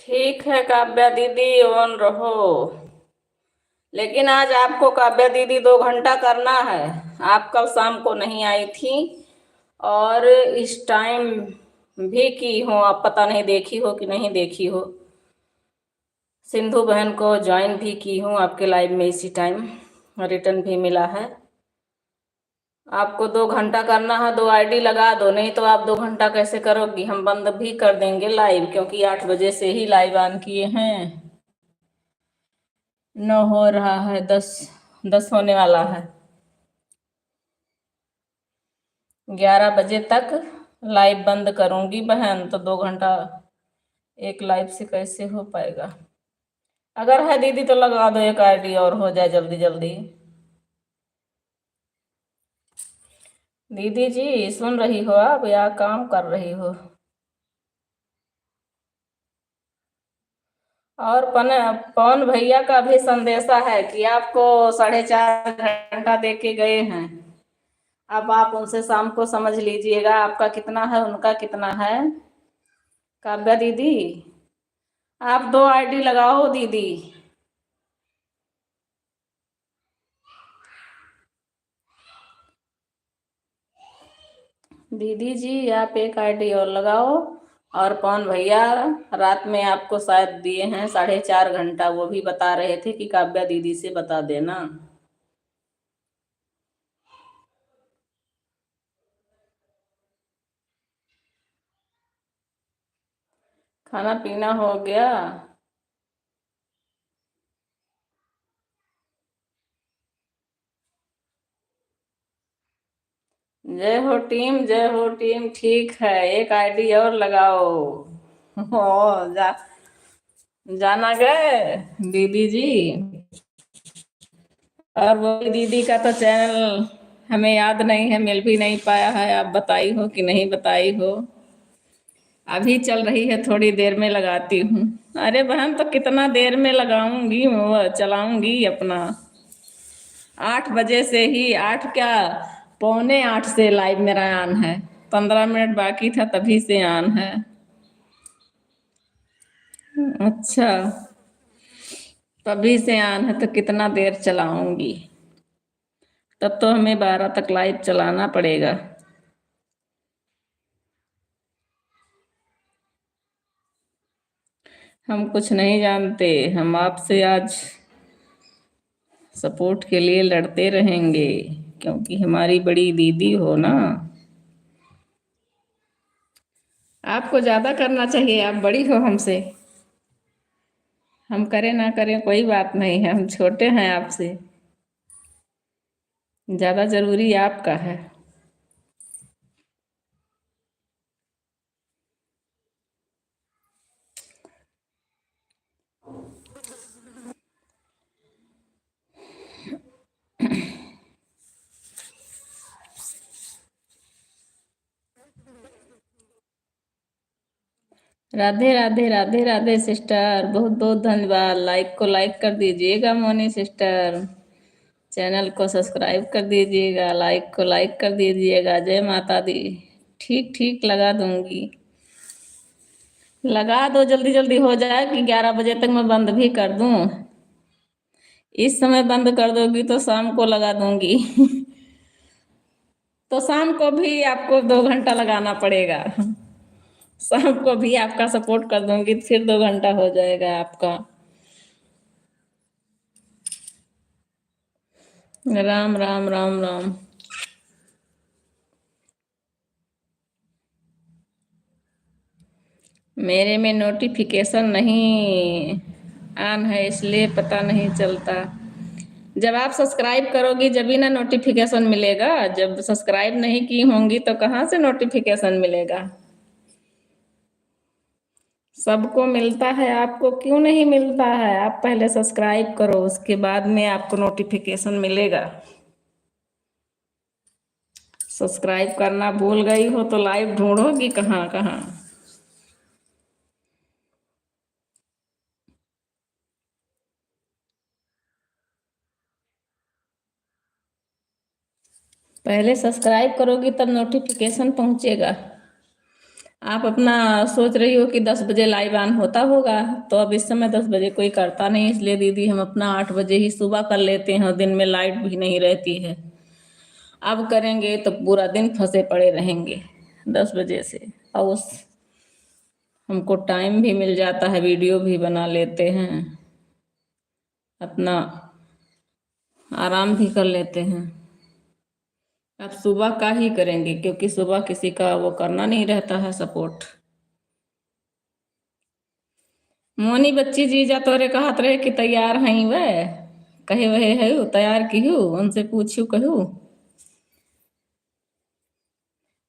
ठीक है काव्या दीदी, ऑन रहो। लेकिन आज आपको काव्या दीदी 2 घंटा करना है। आप कल शाम को नहीं आई थी, और इस टाइम भी की हो, आप पता नहीं देखी हो कि नहीं देखी हो। सिंधु बहन को ज्वाइन भी की हूँ आपके लाइव में इसी टाइम, रिटर्न भी मिला है। आपको 2 घंटा करना है, 2 आईडी लगा दो, नहीं तो आप 2 घंटा कैसे करोगी? हम बंद भी कर देंगे लाइव, क्योंकि 8 बजे से ही लाइव ऑन किए हैं। 9 हो रहा है, 10 होने वाला है। 11 बजे तक लाइव बंद करूंगी बहन, तो 2 घंटा एक लाइव से कैसे हो पाएगा? अगर है दीदी तो लगा दो, एक आईडी और हो जाए जल्दी जल्दी। दीदी जी सुन रही हो आप या काम कर रही हो? और पवन भैया का भी संदेशा है कि आपको 4.5 घंटा दे के गए हैं। अब आप उनसे शाम को समझ लीजिएगा आपका कितना है, उनका कितना है। काव्या दीदी, आप 2 आईडी लगाओ दीदी। दीदी जी आप एक आईडी और लगाओ। और पवन भैया रात में आपको शायद दिए हैं 4.5 घंटा, वो भी बता रहे थे कि काव्या दीदी से बता देना। खाना पीना हो गया? जय हो टीम, जय हो टीम। ठीक है, एक आईडी और लगाओ। हो जाना गए दीदी जी। और वो दीदी का तो चैनल हमें याद नहीं है, मिल भी नहीं पाया है। आप बताई हो कि नहीं बताई हो? अभी चल रही है, थोड़ी देर में लगाती हूँ। अरे बहन तो कितना देर में लगाऊंगी, वो चलाऊंगी अपना। 8 बजे से ही, 8 क्या, पौने 8 से लाइव मेरा ऑन है। 15 मिनट बाकी था तभी से ऑन है। अच्छा, तभी से ऑन है तो कितना देर चलाऊंगी? तब तो हमें 12 तक लाइव चलाना पड़ेगा। हम कुछ नहीं जानते, हम आपसे आज सपोर्ट के लिए लड़ते रहेंगे, क्योंकि हमारी बड़ी दीदी हो ना। आपको ज्यादा करना चाहिए, आप बड़ी हो हमसे। हम करें ना करें कोई बात नहीं है, हम छोटे हैं आपसे। ज्यादा जरूरी आपका है। राधे राधे, राधे राधे सिस्टर, बहुत बहुत धन्यवाद। लाइक को लाइक कर दीजिएगा मोनी सिस्टर। चैनल को सब्सक्राइब कर दीजिएगा, लाइक को लाइक कर दीजिएगा। जय माता दी। ठीक ठीक लगा दूंगी। लगा दो, जल्दी जल्दी हो जाए कि 11 बजे तक मैं बंद भी कर दूं। इस समय बंद कर दोगी तो शाम को लगा दूंगी। तो शाम को भी आपको 2 घंटा लगाना पड़ेगा। शाम को भी आपका सपोर्ट कर दूंगी, फिर 2 घंटा हो जाएगा आपका। राम राम राम राम। मेरे में नोटिफिकेशन नहीं ऑन है, इसलिए पता नहीं चलता। जब आप सब्सक्राइब करोगी जब ही ना नोटिफिकेशन मिलेगा। जब सब्सक्राइब नहीं की होंगी तो कहाँ से नोटिफिकेशन मिलेगा? सबको मिलता है, आपको क्यों नहीं मिलता है? आप पहले सब्सक्राइब करो, उसके बाद में आपको नोटिफिकेशन मिलेगा। सब्सक्राइब करना भूल गई हो तो लाइव ढूंढोगी कहाँ कहाँ? पहले सब्सक्राइब करोगी तब नोटिफिकेशन पहुंचेगा। आप अपना सोच रही हो कि 10 बजे लाइव ऑन होता होगा, तो अब इस समय 10 बजे कोई करता नहीं, इसलिए दीदी हम अपना 8 बजे ही सुबह कर लेते हैं और दिन में लाइट भी नहीं रहती है। अब करेंगे तो पूरा दिन फंसे पड़े रहेंगे 10 बजे से। और उस हमको टाइम भी मिल जाता है, वीडियो भी बना लेते हैं, अपना आराम भी कर लेते हैं। अब सुबह का ही करेंगे क्योंकि सुबह किसी का वो करना नहीं रहता है सपोर्ट। मोनी बच्ची जीजा तोरे कहत रहे कि तैयार हई वह, कहे वहे है तैयार की हूँ, उनसे पूछू कहू।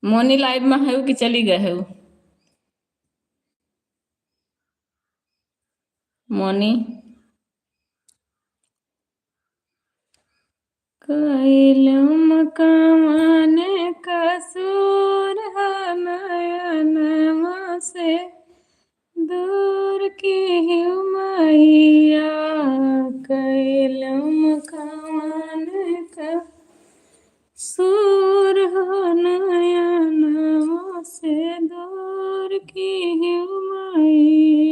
मोनी लाइव में है कि चली गए है? मोनी कैलम कवन कसूर है नयनवा से दूर की मैया, कैलम कवन कसूर है नयनवा से दूर की मैया।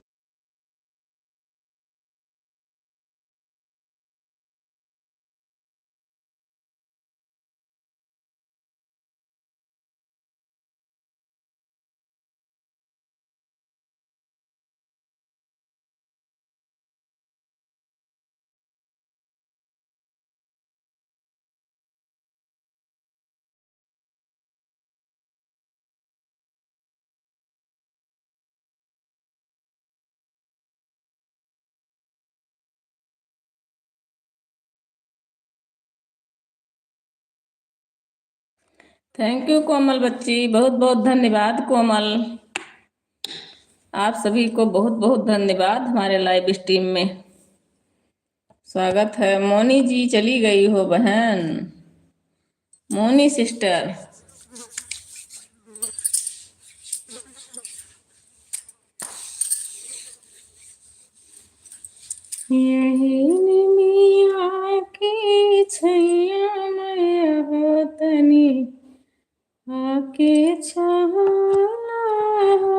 थैंक यू कोमल बच्ची, बहुत बहुत धन्यवाद कोमल। आप सभी को बहुत बहुत धन्यवाद हमारे लाइव स्ट्रीम में। स्वागत है। मोनी जी चली गई हो बहन, मोनी सिस्टर। यही मिया की छैया मैया होतनी आके छाना हो,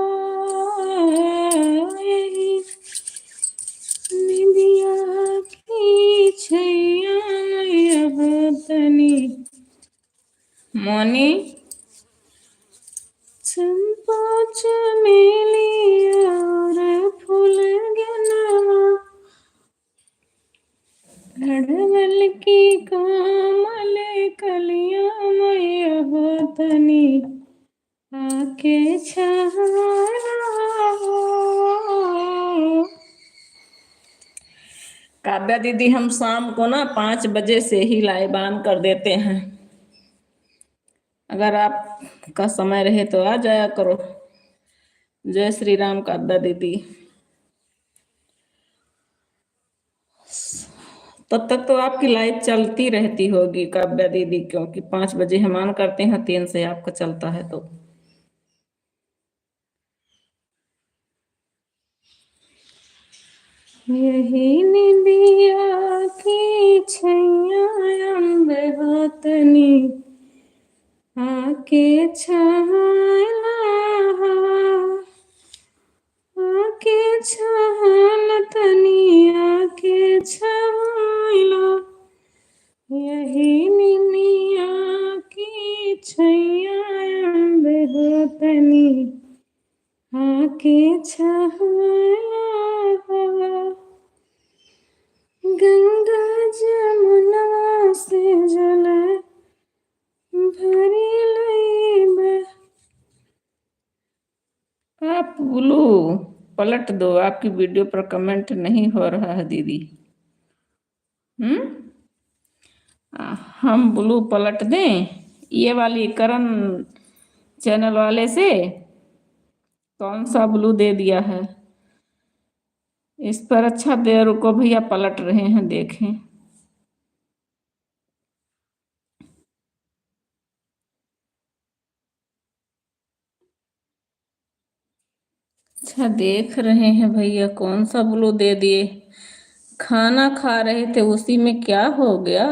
यही निबिया की छैया मैया होतनी। मोनी चंपा चमेली और फूल गनवा, अड़वल की कोमल कलियां मैया होतनी आके छाना हो। काव्या दीदी हम शाम को ना 5 बजे से ही लाइव ऑन कर देते हैं, अगर आपका समय रहे तो आ जाया करो। जय श्री राम काव्या दीदी। तब तक तो आपकी लाइव चलती रहती होगी काव्या दीदी, क्योंकि 5 बजे हम ऑन करते हैं, 3 से आपका चलता है तो। यही निबिया की छैया अम्बे होतनी आके छाला, आके छाल तनी आके छाला। यही निमिया की छैया अम्बे होतनी आके छाला हो। गंगा जमुना से जल भरी लई। आप ब्लू पलट दो, आपकी वीडियो पर कमेंट नहीं हो रहा है दीदी। हम ब्लू पलट दें ये वाली करण चैनल वाले से? कौन सा ब्लू दे दिया है इस पर? अच्छा दे, रुको भैया पलट रहे हैं, देखें। अच्छा देख रहे हैं भैया कौन सा ब्लू दे दिए। खाना खा रहे थे उसी में क्या हो गया?